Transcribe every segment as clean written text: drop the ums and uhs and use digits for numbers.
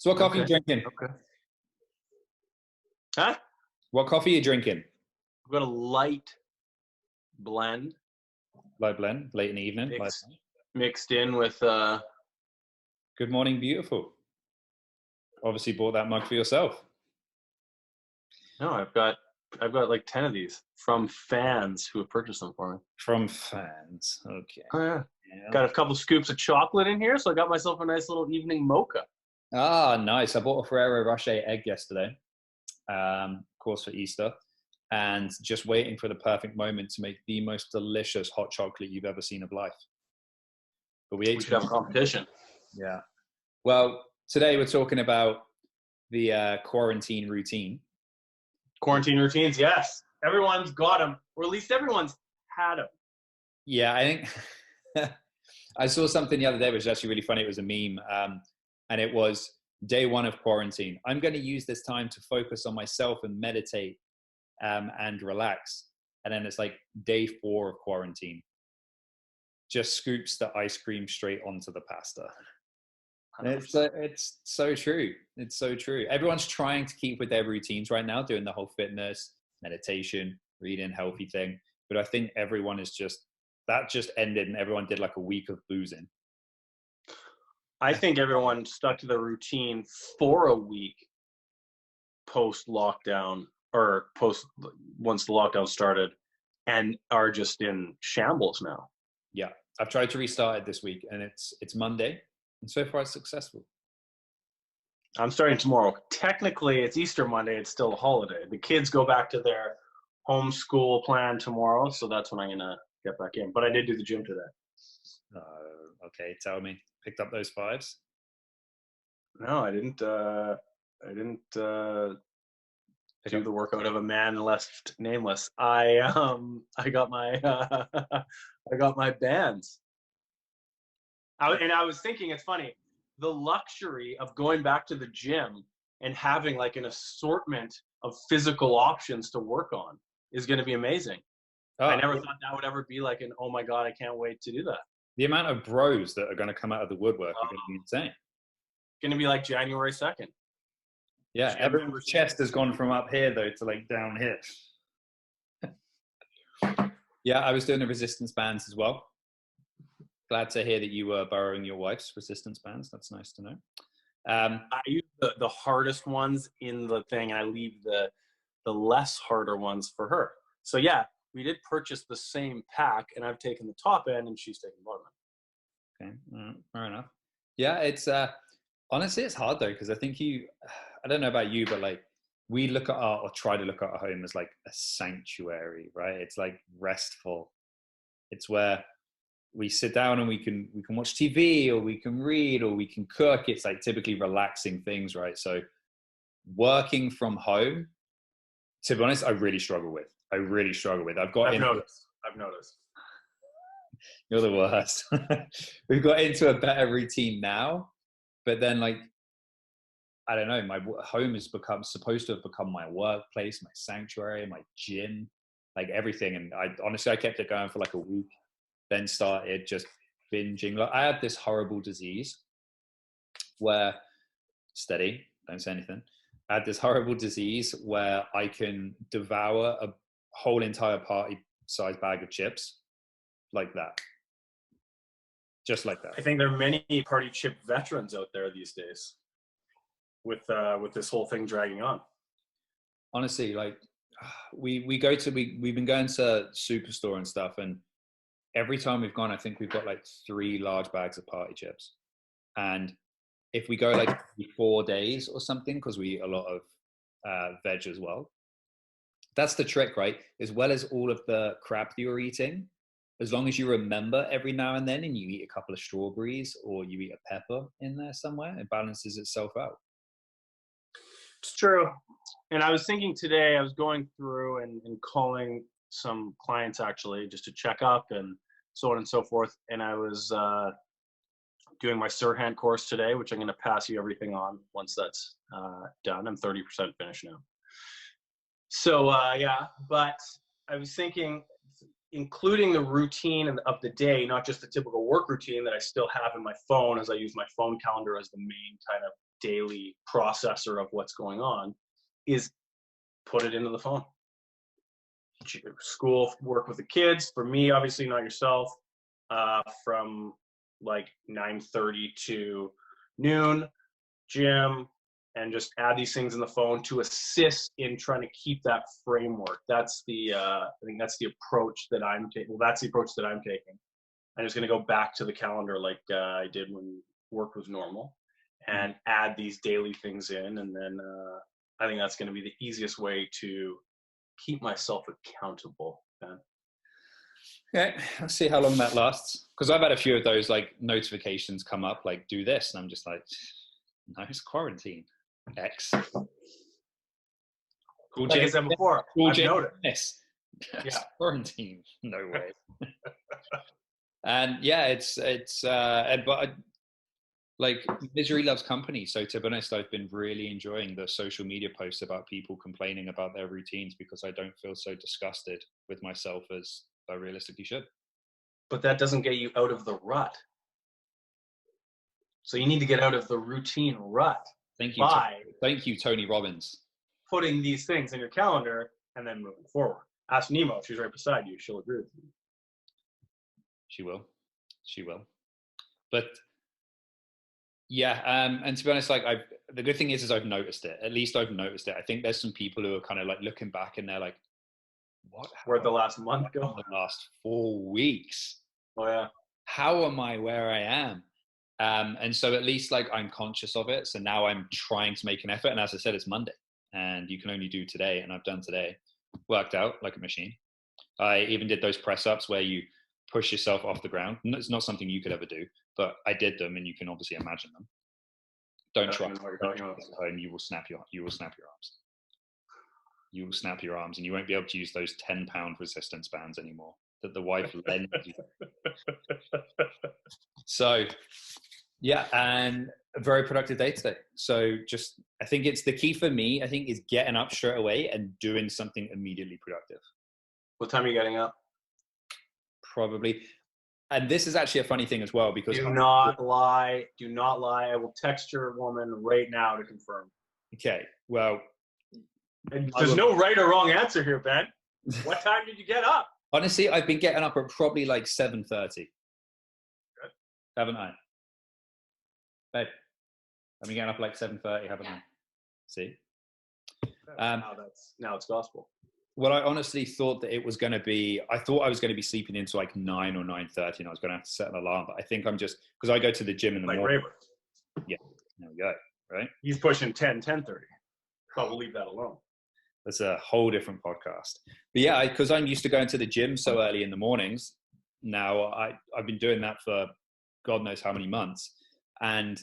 So what coffee are Okay. you drinking? Okay. Huh? What coffee are you drinking? I've got a light blend Light blend, late in the evening. mixed in with Good morning, beautiful. Obviously bought that mug for yourself. no, I've got like 10 of these from fans who have purchased them for me. From fans. Okay. Oh yeah. Yeah. Got a couple scoops of chocolate in here, so I got myself a nice little evening mocha. Ah, nice. I bought a Ferrero Rocher egg yesterday, of course, for Easter, and just waiting for the perfect moment to make the most delicious hot chocolate you've ever seen of life. But we should have a competition. Yeah. Well, today we're talking about the quarantine routine. Quarantine routines, yes. Everyone's got them, or at least everyone's had them. Yeah, I think I saw something the other day which was actually really funny. It was a meme, and it was day one of quarantine. I'm going to use this time to focus on myself and meditate and relax. And then it's like day 4 of quarantine. Just scoops the ice cream straight onto the pasta. It's so true. It's so true. Everyone's trying to keep with their routines right now, doing the whole fitness, meditation, reading, healthy thing. But I think everyone is that just ended and everyone did like a week of boozing. I think everyone stuck to the routine for a week post lockdown or once the lockdown started and are just in shambles now. Yeah. I've tried to restart it this week and it's Monday. And so far, it's successful. I'm starting tomorrow. Technically, it's Easter Monday. It's still a holiday. The kids go back to their homeschool plan tomorrow, so that's when I'm going to get back in. But I did do the gym today. Okay, tell me. Picked up those 5s? No, I didn't do the workout of a man left nameless. I got my I got my bands. I was thinking, it's funny, the luxury of going back to the gym and having like an assortment of physical options to work on is going to be amazing. I never thought that would ever be like oh my God, I can't wait to do that. The amount of bros that are going to come out of the woodwork are going to be insane. It's going to be like January 2nd. Yeah, everyone's chest has gone from up here though to like down here. Yeah, I was doing the resistance bands as well. Glad to hear that you were borrowing your wife's resistance bands. That's nice to know. I use the hardest ones in the thing, and I leave the less harder ones for her. So yeah, we did purchase the same pack, and I've taken the top end, and she's taken the bottom end. Okay, fair enough. Yeah, it's honestly it's hard though because I think I don't know about you, but like we look at or try to look at our home as like a sanctuary, right? It's like restful. It's where we sit down and we can watch TV or we can read or we can cook. It's like typically relaxing things, right? So working from home, to be honest, I really struggle with. I've noticed. You're the worst. We've got into a better routine now, but then like, I don't know, my home has supposed to have become my workplace, my sanctuary, my gym, like everything. And I kept it going for like a week. Then started just binging. Like, I had this horrible disease where, steady, don't say anything. I had this horrible disease where I can devour a whole entire party-sized bag of chips like that. Just like that. I think there are many party chip veterans out there these days with this whole thing dragging on. Honestly, like we've been going to Superstore and stuff, and every time we've gone, I think we've got like 3 large bags of party chips. And if we go like 4 days or something, because we eat a lot of veg as well, that's the trick, right? As well as all of the crap that you're eating, as long as you remember every now and then and you eat a couple of strawberries or you eat a pepper in there somewhere, it balances itself out. It's true. And I was thinking today, I was going through and calling some clients actually just to check up and so on and so forth. And I was doing my Sirhan course today, which I'm going to pass you everything on once that's done. I'm 30% finished now. So yeah, but I was thinking, including the routine of the day, not just the typical work routine that I still have in my phone, as I use my phone calendar as the main kind of daily processor of what's going on, is put it into the phone. School, work with the kids. For me, obviously not yourself, from like 9:30 to noon, gym, and just add these things in the phone to assist in trying to keep that framework. That's the, I think that's the approach that I'm taking. Well, that's the approach that I'm taking. I'm just going to go back to the calendar like I did when work was normal, and add these daily things in. And then I think that's going to be the easiest way to keep myself accountable. Ben. Okay, let's see how long that lasts. Because I've had a few of those like notifications come up, like do this, and I'm just like, no, it's quarantine. X. Cool, like I said before, I've noticed. Yes. Yeah. Quarantine. No way. And yeah, but like misery loves company. So to be honest, I've been really enjoying the social media posts about people complaining about their routines because I don't feel so disgusted with myself as I realistically should. But that doesn't get you out of the rut. So you need to get out of the routine rut. Thank you. Thank you, Tony Robbins. Putting these things in your calendar and then moving forward. Ask Nemo. She's right beside you. She'll agree with you. She will. She will. But yeah, and to be honest, like the good thing is I've noticed it. At least I've noticed it. I think there's some people who are kind of like looking back and they're like, what? Where'd the last month go? The last 4 weeks. Oh yeah. How am I where I am? And so at least like I'm conscious of it. So now I'm trying to make an effort. And as I said, it's Monday and you can only do today. And I've done today. Worked out like a machine. I even did those press ups where you push yourself off the ground. It's not something you could ever do, but I did them and you can obviously imagine them. Don't try at home. You will snap your arms. You will snap your arms and you won't be able to use those 10-pound resistance bands anymore that the wife lends you. So yeah, and a very productive day today. So just, I think it's the key for me, I think, is getting up straight away and doing something immediately productive. What time are you getting up? Probably. And this is actually a funny thing as well, because do not lie. I will text your woman right now to confirm. Okay. Well, and there's no right or wrong answer here, Ben. What time did you get up? Honestly, I've been getting up at probably like 7:30. Good. Haven't I? Babe, I've been getting up like 7:30, haven't I? See? Now it's gospel. Well, I honestly thought that it was going to be, I thought I was going to be sleeping into like 9 or 9:30 and I was going to have to set an alarm. But I think I'm just, because I go to the gym in the morning. Raver. Yeah, there we go. Right? He's pushing 10:30. But we'll leave that alone. That's a whole different podcast. But yeah, because I'm used to going to the gym so early in the mornings. Now I've been doing that for God knows how many months. And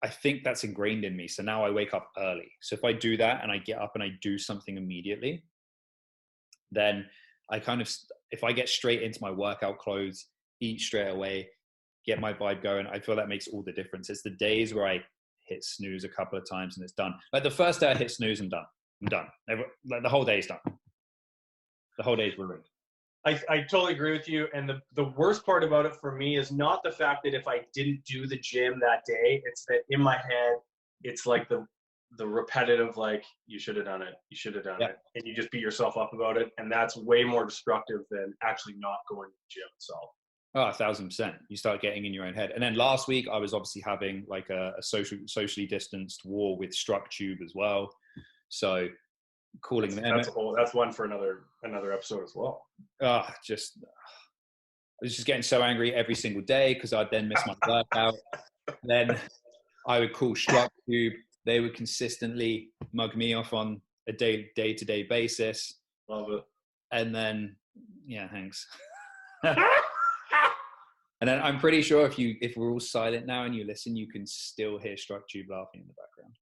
I think that's ingrained in me. So now I wake up early. So if I do that and I get up and I do something immediately, then I kind of, if I get straight into my workout clothes, eat straight away, get my vibe going, I feel that makes all the difference. It's the days where I hit snooze a couple of times and it's done. Like the first day I hit snooze, I'm done. Like the whole day is done. The whole day is ruined. I totally agree with you. And the worst part about it for me is not the fact that if I didn't do the gym that day, it's that in my head, it's like the repetitive, like, you should have done it. You should have done it. And you just beat yourself up about it. And that's way more destructive than actually not going to the gym itself. Oh, 1,000%. You start getting in your own head. And then last week, I was obviously having like a socially distanced war with StructTube as well. So calling them. That's one for another episode as well. I was just getting so angry every single day because I'd then miss my workout. Then I would call StructTube. They would consistently mug me off on a day-to-day basis. Love it. And then, yeah, thanks. And then I'm pretty sure if we're all silent now and you listen, you can still hear StructTube laughing in the background.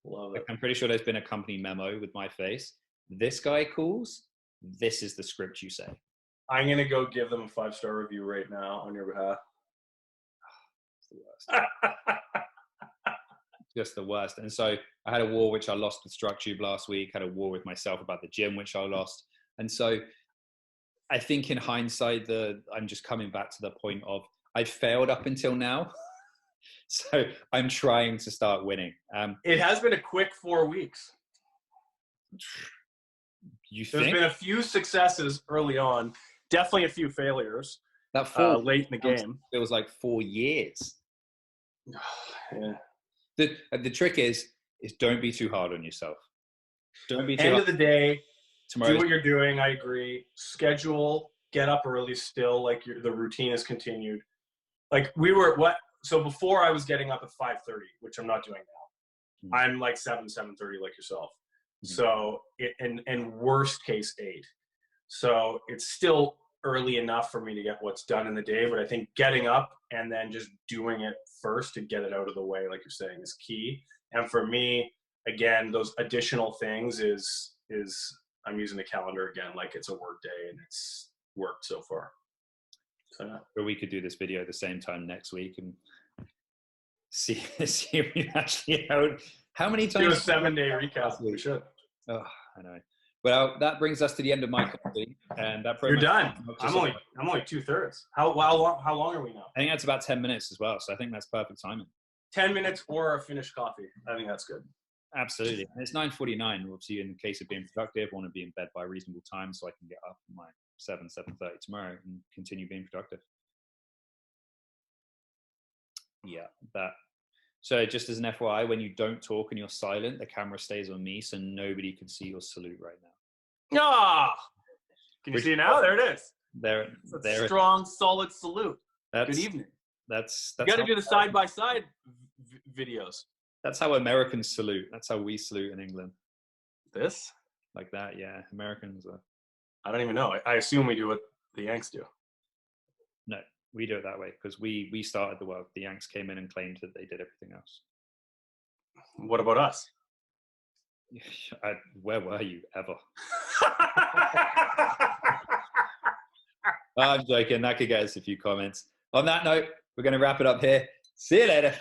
Love it. I'm pretty sure there's been a company memo with my face. This guy calls. This is the script you say. I'm going to go give them a 5-star review right now on your behalf. It's the worst. Just the worst. And so I had a war which I lost with StructTube last week. Had a war with myself about the gym which I lost. And so I think in hindsight, I'm just coming back to the point of I've failed up until now. So I'm trying to start winning. It has been a quick 4 weeks. There's been a few successes early on, definitely a few failures that late in the game. Feels like 4 years. Yeah. The trick is don't be too hard on yourself. Don't be too End hard. of the day, Tomorrow, do what you're doing. I agree. Schedule, get up early still, like the routine is continued. Like so before I was getting up at 5:30, which I'm not doing now. I'm like 7:30 like yourself. So and worst case 8. So it's still early enough for me to get what's done in the day, but I think getting up and then just doing it first to get it out of the way, like you're saying, is key. And for me, again, those additional things is I'm using the calendar again like it's a work day, and it's worked so far. So or we could do this video at the same time next week and see if we actually how many times. Do a 7-day recap. We should. Oh, I know. Well, that brings us to the end of my copy, and that. You're done. I'm only 2/3. How long are we now? I think that's about 10 minutes as well. So I think that's perfect timing. 10 minutes or a finished coffee. I think that's good. Absolutely. And it's 9:49. Obviously, in case of being productive, I want to be in bed by a reasonable time so I can get up at my 7:30 tomorrow and continue being productive. Yeah, that. So just as an FYI, when you don't talk and you're silent, the camera stays on me, so nobody can see your salute right now. Ah, can you see now? There it is. There, strong, solid salute. Good evening. That's you got to do the side-by-side videos. That's how Americans salute. That's how we salute in England. This? Like that, yeah. Americans are. I don't even know. I assume we do what the Yanks do. No, we do it that way because we started the world. The Yanks came in and claimed that they did everything else. What about us? Where were you ever? I'm joking. That could get us a few comments. On that note, we're going to wrap it up here. See you later.